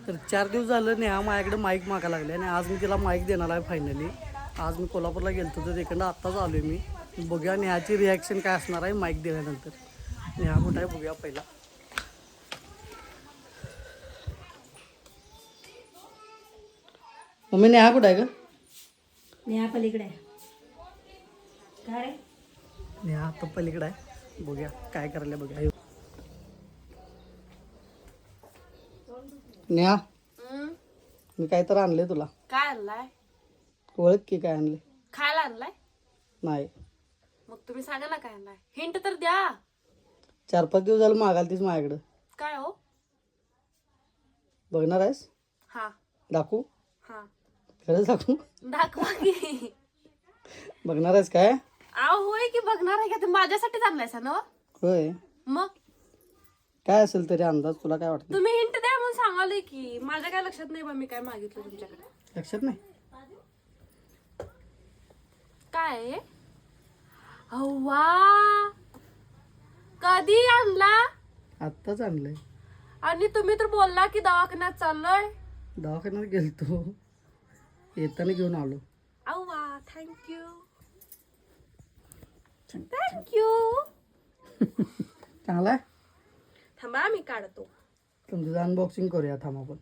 तर 4 दिवस झालं नेहा माझ्याकडे माईक मागा लागले आणि आज मी तिला माईक देणार आहे फायनली. आज मी कोल्हापूरला गेलो तर तिकडनं आत्ताच आलो आहे मी. बघूया नेहाची रिॲक्शन काय असणार आहे माईक दिल्यानंतर. नेहा कुठं आहे बघूया पहिला. मम्मी नेहा कुठं आहे का? नेहा पलीकडे आहे. काय रे? नेहा आता पलीकडे आहे. बघूया काय करायला बघूया. नेहा मी काय तर आणले तुला. काय आणलाय? ओळख की काय आणले? खायला आणलाय? नाही. मग तुम्ही सांगा ना काय आणलाय. हिंट तर द्या. 4-5 दिवस झालं मागालतीस माझ्याकडं. काय हो? बघणार आहेस? हा दाखवू? हा खरंच दाखवू? दाखवा की. बघणार आहेस काय? आव होय की बघणार आहे का? ते माझ्यासाठीच आणलायसा ना? होय. मग काय असेल तरी अंदाज तुला काय वाटतं? तुम्ही हिंट द्या म्हणून सांगालोय की. माझ्या काय लक्षात नाही बा मी काय मागितलं तुमच्याकडे. लक्षात नाही? काय आहे? वा कधी आणला? आत्ताच आणलंय. आणि तुम्ही तर बोलला की दवाखान्यात चाललोय. दवाखान्यात गेलतो, येताना घेऊन आलो. वा थँक्यू थँक्यू. चांगला आहे. थांबा मी काढतो. तुमचं अनबॉक्सिंग करूया थांब आपण.